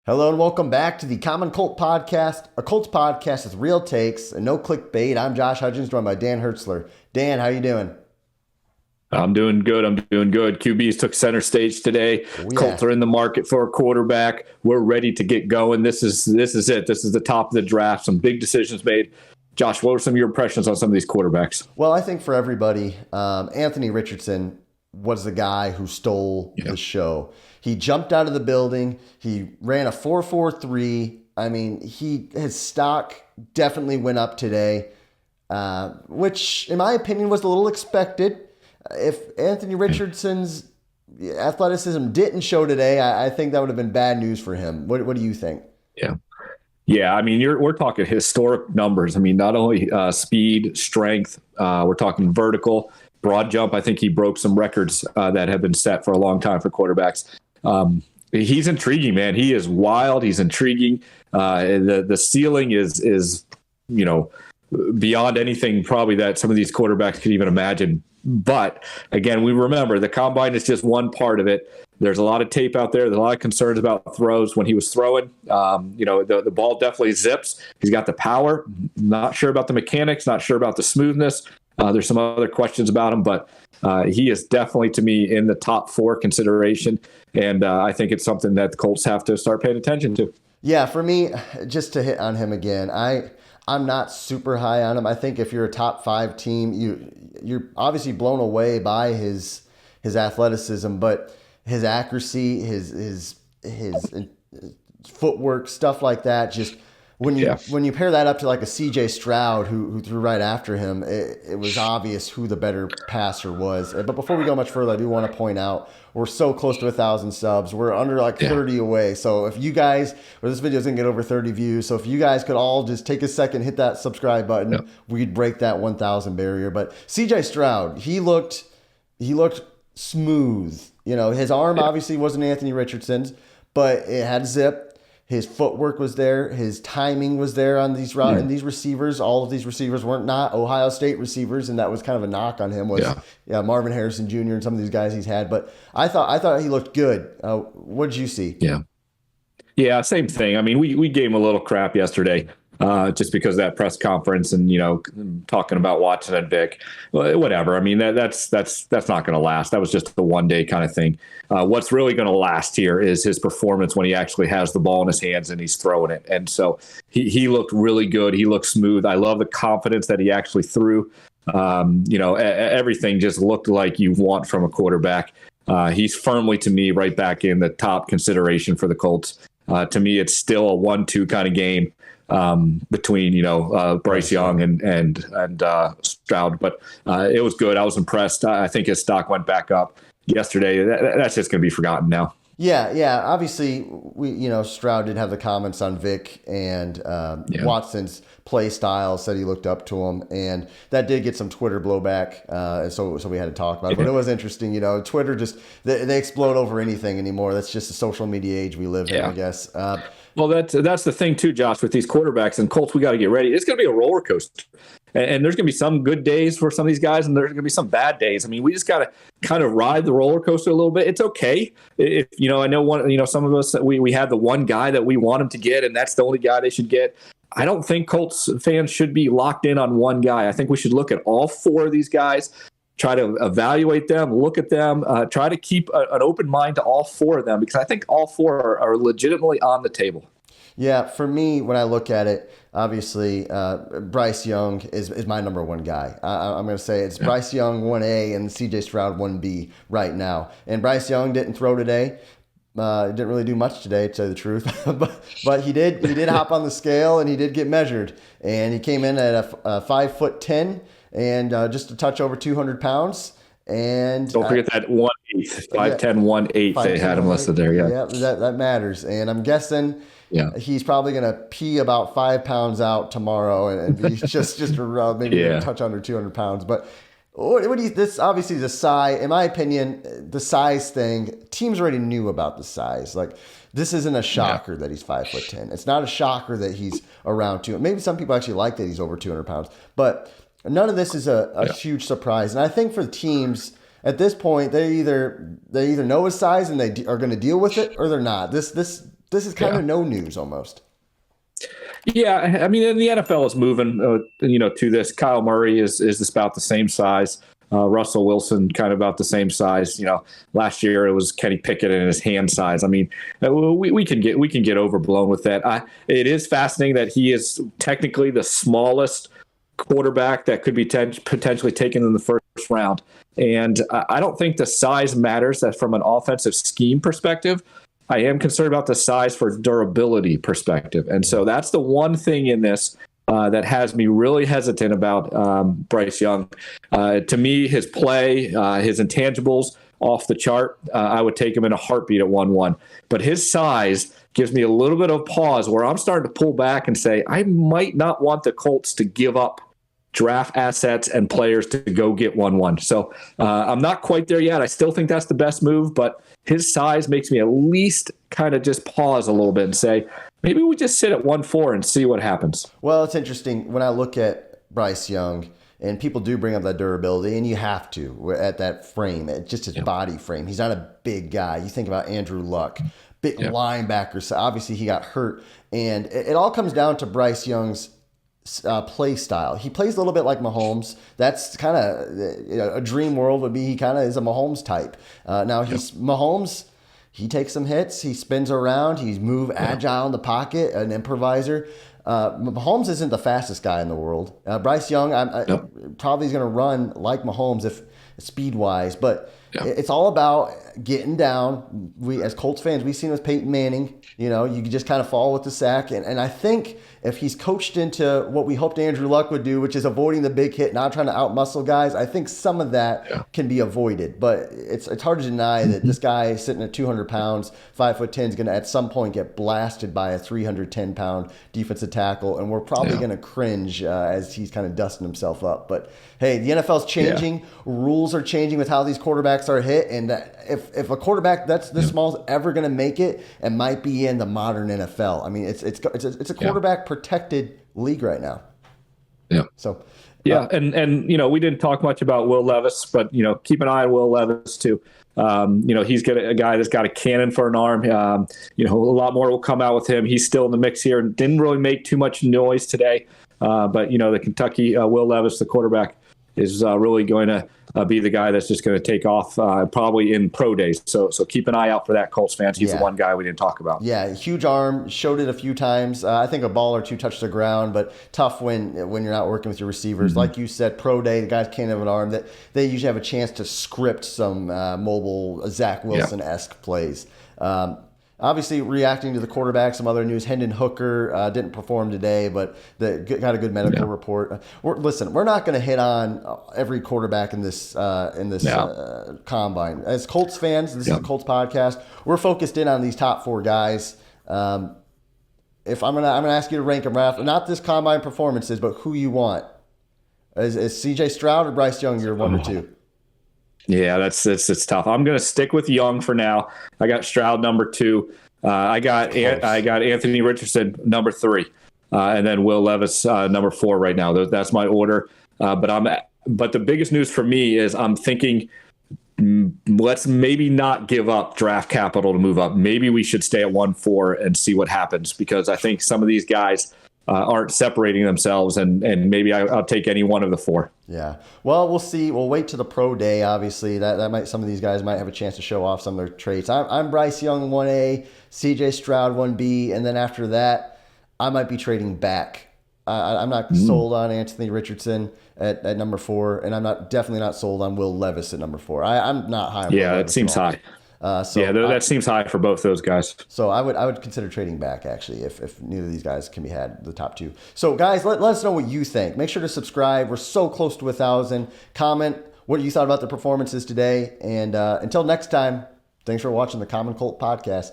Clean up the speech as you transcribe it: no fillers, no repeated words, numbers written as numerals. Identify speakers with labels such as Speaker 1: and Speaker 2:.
Speaker 1: Hello and welcome back to the Common Colt Podcast, a Colts podcast with real takes and no clickbait. I'm Josh Hudgens, joined by Dan Hertzler. Dan, how you doing?
Speaker 2: I'm doing good. QBs took center stage today.
Speaker 1: Oh, yeah.
Speaker 2: Colts are in the market for a quarterback. We're ready to get going. This is it. This is the top of the draft. Some big decisions made. Josh, what were some of your impressions on some of these quarterbacks?
Speaker 1: Well, I think for everybody, Anthony Richardson was the guy who stole the show. He jumped out of the building. He ran a 4.43. I mean, his stock definitely went up today, which, in my opinion, was a little expected. If Anthony Richardson's athleticism didn't show today, I think that would have been bad news for him. What do you think?
Speaker 2: Yeah. I mean, we're talking historic numbers. I mean, not only speed, strength. We're talking vertical, broad jump. I think he broke some records that have been set for a long time for quarterbacks. He's intriguing, man. He is wild. He's intriguing. The ceiling is beyond anything probably that some of these quarterbacks could even imagine. But again, we remember the combine is just one part of it. There's a lot of tape out there. There's a lot of concerns about throws when he was throwing. The ball definitely zips. He's got the power. Not sure about the mechanics. Not sure about the smoothness. There's some other questions about him, but he is definitely, to me, in the top 4 consideration. And I think it's something that the Colts have to start paying attention to.
Speaker 1: Yeah, for me, just to hit on him again, I'm not super high on him. I think if you're a top 5 team, you're obviously blown away by his athleticism, but his accuracy, his footwork, stuff like that. Just when you pair that up to like a CJ Stroud who threw right after him, it was obvious who the better passer was. But before we go much further, I do want to point out we're so close to 1,000 subs. We're under 30 away. So if you guys, or this video is going to get over 30 views. So if you guys could all just take a second, hit that subscribe button, we'd break that 1,000 barrier. But CJ Stroud, he looked smooth. His arm obviously wasn't Anthony Richardson's, but it had zip. His footwork was there. His timing was there on these routes and these receivers. All of these receivers weren't not Ohio State receivers, and that was kind of a knock on him. Marvin Harrison Jr. and some of these guys he's had. But I thought he looked good. What did you see?
Speaker 2: Yeah, same thing. I mean, we gave him a little crap yesterday. Just because of that press conference and, talking about Watson and Vic, whatever. I mean, that's not going to last. That was just a one-day kind of thing. What's really going to last here is his performance when he actually has the ball in his hands and he's throwing it. And so he looked really good. He looked smooth. I love the confidence that he actually threw. Everything just looked like you want from a quarterback. He's firmly, to me, right back in the top consideration for the Colts. To me, it's still a 1-2 kind of game. Between Bryce Young and Stroud, but it was good. I was impressed. I think his stock went back up yesterday. That's just going to be forgotten now.
Speaker 1: Yeah. Obviously, Stroud did have the comments on Vic and Watson's play style. Said he looked up to him, and that did get some Twitter blowback. So we had to talk about it. But it was interesting. Twitter just they explode over anything anymore. That's just the social media age we live in, I guess.
Speaker 2: Well, that's the thing too, Josh, with these quarterbacks and Colts. We got to get ready. It's going to be a roller coaster, and there's going to be some good days for some of these guys, and there's going to be some bad days. I mean, we just got to kind of ride the roller coaster a little bit. It's okay if I know some of us we had the one guy that we want them to get, and that's the only guy they should get. I don't think Colts fans should be locked in on one guy. I think we should look at all 4 of these guys. Try to evaluate them, look at them, try to keep an open mind to all 4 of them, because I think all 4 are legitimately on the table.
Speaker 1: Yeah, for me, when I look at it, obviously, Bryce Young is my number 1 guy. I'm going to say it's Bryce Young 1A and CJ Stroud 1B right now. And Bryce Young didn't throw today. Didn't really do much today, to tell you the truth. but he did hop on the scale, and he did get measured. And he came in at a 5'10" and just a touch over 200 pounds. And
Speaker 2: don't forget that 1/8, 5'10", 1/8. They had him listed there.
Speaker 1: Yeah, that matters. And I'm guessing he's probably going to pee about 5 pounds out tomorrow, and he's just around maybe a touch under 200 pounds. But what do you? This obviously the size. In my opinion, the size thing. Teams already knew about the size. Like, this isn't a shocker that he's 5'10". It's not a shocker that he's around 200. Maybe some people actually like that he's over 200 pounds, but none of this is a huge surprise. And I think for the teams at this point, they either know his size and they are going to deal with it, or they're not. This this is kind of no news almost.
Speaker 2: Yeah, I mean, and the NFL is moving, to this. Kyle Murray is about the same size. Russell Wilson kind of about the same size. Last year it was Kenny Pickett and his hand size. I mean, we can get overblown with that. It is fascinating that he is technically the smallest quarterback that could be potentially taken in the first round. And I don't think the size matters that from an offensive scheme perspective. I am concerned about the size for durability perspective. And so that's the one thing in this that has me really hesitant about Bryce Young. To me, his play, his intangibles off the chart, I would take him in a heartbeat at 1-1. But his size gives me a little bit of pause where I'm starting to pull back and say, I might not want the Colts to give up draft assets and players to go get 1-1. So I'm not quite there yet. I still think that's the best move, but his size makes me at least kind of just pause a little bit and say, maybe we just sit at 1-4 and see what happens.
Speaker 1: Well, it's interesting when I look at Bryce Young, and people do bring up that durability, and you have to at that frame, just his body frame. He's not a big guy. You think about Andrew Luck, big linebacker. So obviously he got hurt, and it all comes down to Bryce Young's play style. He plays a little bit like Mahomes. That's kind of a dream world would be he kind of is a Mahomes type. Now he's Mahomes. He takes some hits. He spins around. He's agile in the pocket, an improviser. Mahomes isn't the fastest guy in the world. Bryce Young, probably is going to run like Mahomes if speed wise, but it's all about getting down. We as Colts fans, we've seen with Peyton Manning. You can just kind of fall with the sack, and I think if he's coached into what we hoped Andrew Luck would do, which is avoiding the big hit, not trying to outmuscle guys, I think some of that can be avoided. But it's hard to deny that this guy sitting at 200 pounds, 5'10", is going to at some point get blasted by a 310-pound defensive tackle, and we're probably going to cringe as he's kind of dusting himself up. But hey, the NFL's changing. Rules are changing with how these quarterbacks are hit, and if a quarterback that's this small is ever going to make it, it might be in the modern NFL. I mean, it's a quarterback protected league right now.
Speaker 2: Yeah.
Speaker 1: So.
Speaker 2: And we didn't talk much about Will Levis, but keep an eye on Will Levis too. He's a guy that's got a cannon for an arm. A lot more will come out with him. He's still in the mix here and didn't really make too much noise today. But the Kentucky Will Levis, the quarterback, is really going to be the guy that's just going to take off probably in pro days. So keep an eye out for that, Colts fans. He's the one guy we didn't talk about. Yeah, huge arm, showed it a few times. I think a ball or two touched the ground, but tough when you're not working with your receivers. Like you said, pro day, the guys can't have an arm. That they usually have a chance to script some mobile Zach Wilson-esque plays. Obviously, reacting to the quarterback, some other news. Hendon Hooker didn't perform today, but got a good medical report. We're not going to hit on every quarterback in this combine. As Colts fans, this is the Colts podcast. We're focused in on these top four guys. If I'm gonna ask you to rank them, Raph, not this combine performances, but who you want. Is C.J. Stroud or Bryce Young your one or two? Yeah, it's tough. I'm going to stick with Young for now. I got Stroud number 2. I got Anthony Richardson number 3, and then Will Levis number 4 right now. That's my order. But the biggest news for me is I'm thinking let's maybe not give up draft capital to move up. Maybe we should stay at 1-4 and see what happens, because I think some of these guys aren't separating themselves, and maybe I'll take any one of the 4.
Speaker 1: Yeah. Well, we'll see. We'll wait to the pro day. Obviously, that might, some of these guys might have a chance to show off some of their traits. I'm Bryce Young 1A, CJ Stroud 1B, and then after that, I might be trading back. I'm not sold on Anthony Richardson at number 4, and I'm definitely not sold on Will Levis at number 4. I'm not high on Will Levis.
Speaker 2: It seems high. That seems high for both those guys.
Speaker 1: So I would consider trading back, actually, if neither of these guys can be had, the top 2. So guys, let us know what you think. Make sure to subscribe. We're so close to 1,000. Comment what you thought about the performances today. And until next time, thanks for watching the Common Colt Podcast.